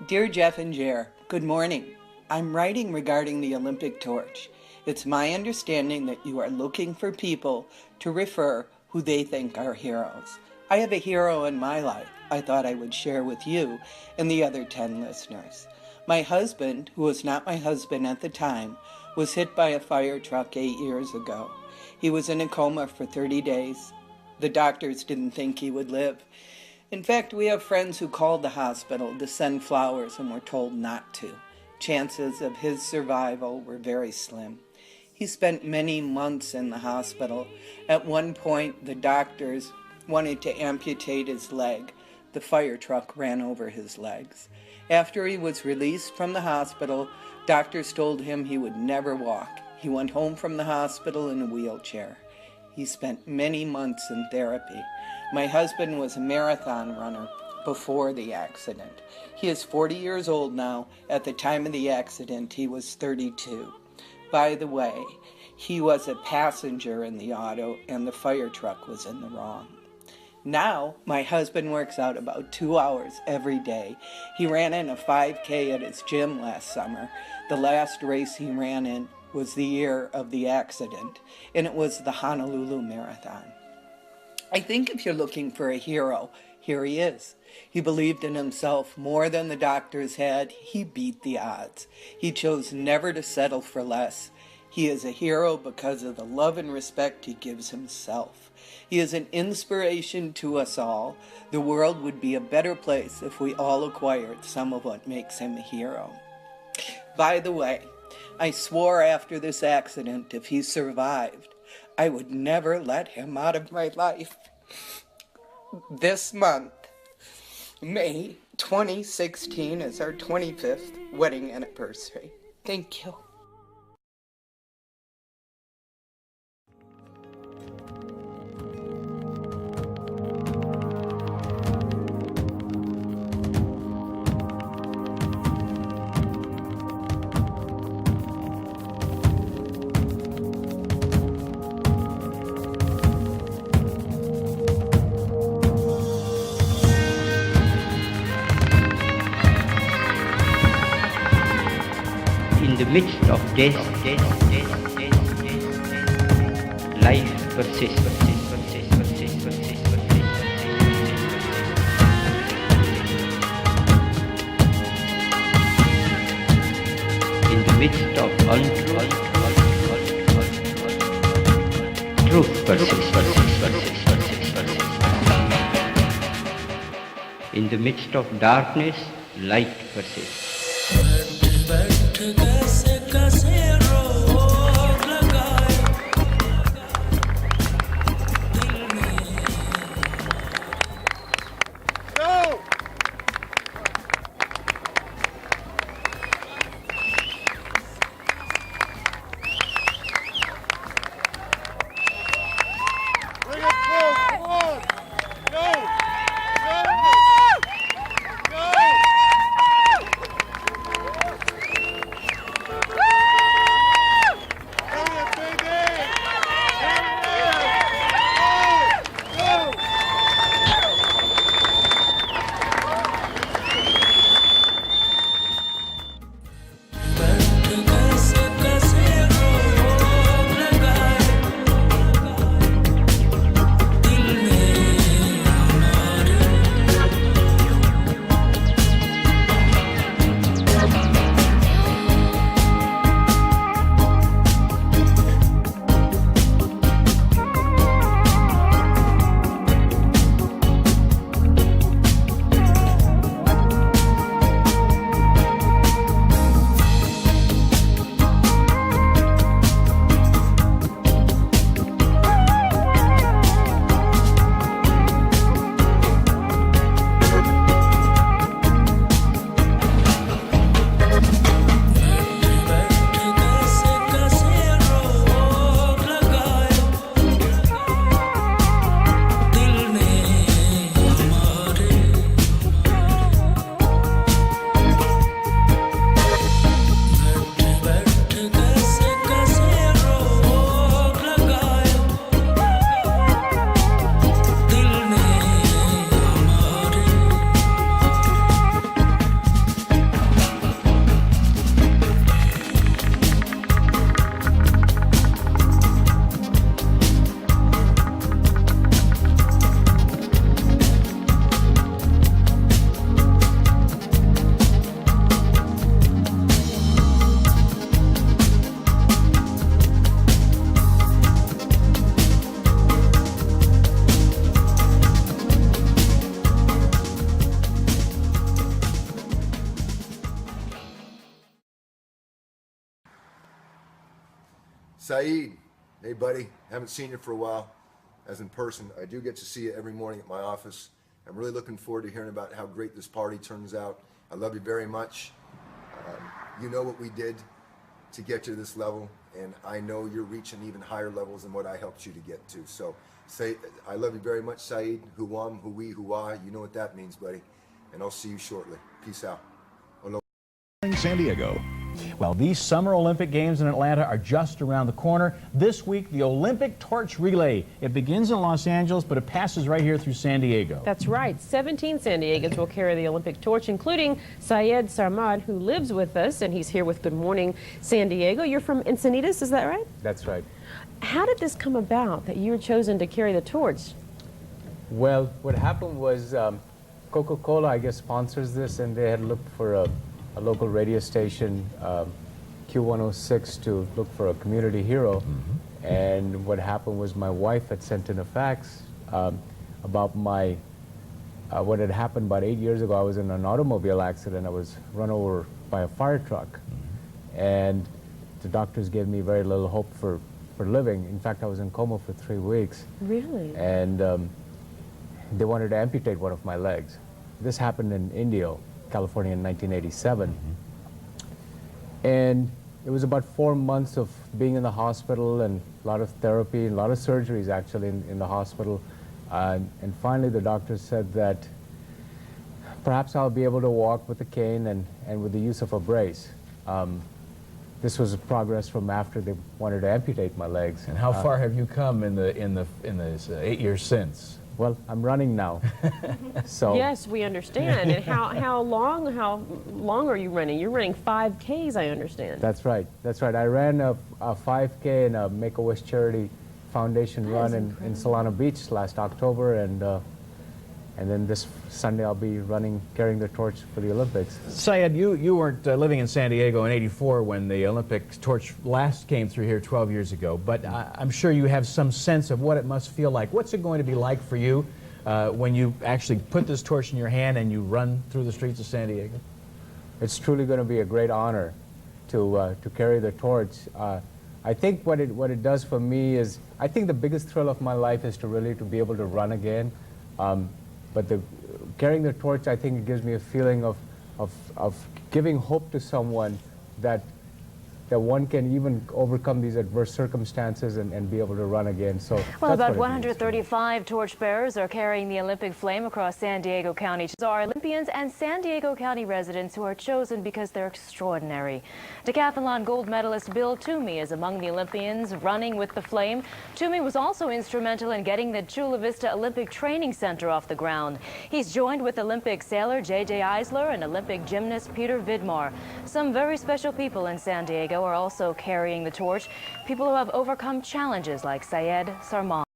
Dear Jeff and Jer, good morning. I'm writing regarding the Olympic torch. It's my understanding that you are looking for people to refer who they think are heroes. I have a hero in my life I thought I would share with you and the other 10 listeners. My husband, who was not my husband at the time, was hit by a fire truck 8 years ago. He was in a coma for 30 days. The doctors didn't think he would live. In fact, we have friends who called the hospital to send flowers and were told not to. Chances of his survival were very slim. He spent many months in the hospital. At one point, the doctors wanted to amputate his leg. The fire truck ran over his legs. After he was released from the hospital, doctors told him he would never walk. He went home from the hospital in a wheelchair. He spent many months in therapy. My husband was a marathon runner before the accident. He is 40 years old now. At the time of the accident, he was 32. By the way, he was a passenger in the auto and the fire truck was in the wrong. Now, my husband works out about 2 hours every day. He ran in a 5K at his gym last summer. The last race he ran in was the year of the accident, and it was the Honolulu Marathon. I think if you're looking for a hero, here he is. He believed in himself more than the doctors had. He beat the odds. He chose never to settle for less. He is a hero because of the love and respect he gives himself. He is an inspiration to us all. The world would be a better place if we all acquired some of what makes him a hero. By the way, I swore after this accident, if he survived, I would never let him out of my life. This month, May 2016, is our 25th wedding anniversary. Thank you. In the midst of death, life persists. In the midst of untruth, truth persists. In the midst of darkness, light persists. Syed, hey buddy, haven't seen you for a while. As in person, I do get to see you every morning at my office. I'm really looking forward to hearing about how great this party turns out. I love you very much. You know what we did to get to this level, and I know you're reaching even higher levels than what I helped you to get to. So, I love you very much, Syed. Huam, hui, hua. You know what that means, buddy. And I'll see you shortly. Peace out. San Diego. Well, these Summer Olympic Games in Atlanta are just around the corner. This week, the Olympic Torch Relay. It begins in Los Angeles, but it passes right here through San Diego. That's right. 17 San Diegans will carry the Olympic torch, including Syed Sarmad, who lives with us, and he's here with Good Morning San Diego. You're from Encinitas, is that right? That's right. How did this come about that you were chosen to carry the torch? Well, what happened was Coca-Cola, I guess, sponsors this, and they had looked for a local radio station, Q106, to look for a community hero. And what happened was my wife had sent in a fax about what had happened about 8 years ago. I was in an automobile accident. I was run over by a fire truck. And the doctors gave me very little hope for living. In fact, I was in coma for 3 weeks. Really? And they wanted to amputate one of my legs. This happened in Indio, California in 1987. And it was about 4 months of being in the hospital and a lot of therapy and a lot of surgeries actually in the hospital. And finally the doctor said that perhaps I'll be able to walk with a cane and with the use of a brace. This was progress from after they wanted to amputate my legs. And how far have you come in this 8 years since? Well, I'm running now. So yes, we understand. And how long are you running? You're running 5Ks, I understand. That's right. That's right. I ran a 5K and a Make-A-Wish Charity Foundation run in Solana Beach last October, and then this Sunday I'll be carrying the torch for the Olympics. Syed, you weren't living in San Diego in '84 when the Olympic torch last came through here 12 years ago, but I'm sure you have some sense of what it must feel like. What's it going to be like for you when you actually put this torch in your hand and you run through the streets of San Diego? It's truly going to be a great honor to carry the torch. I think what it does for me is, I think the biggest thrill of my life is to be able to run again. But carrying the torch, I think it gives me a feeling of giving hope to someone that one can even overcome these adverse circumstances and be able to run again. So well, about 135 torchbearers are carrying the Olympic flame across San Diego County. These are Olympians and San Diego County residents who are chosen because they're extraordinary. Decathlon gold medalist Bill Toomey is among the Olympians running with the flame. Toomey was also instrumental in getting the Chula Vista Olympic Training Center off the ground. He's joined with Olympic sailor J.J. Eisler and Olympic gymnast Peter Vidmar. Some very special people in San Diego are also carrying the torch. People who have overcome challenges like Syed Sarmad.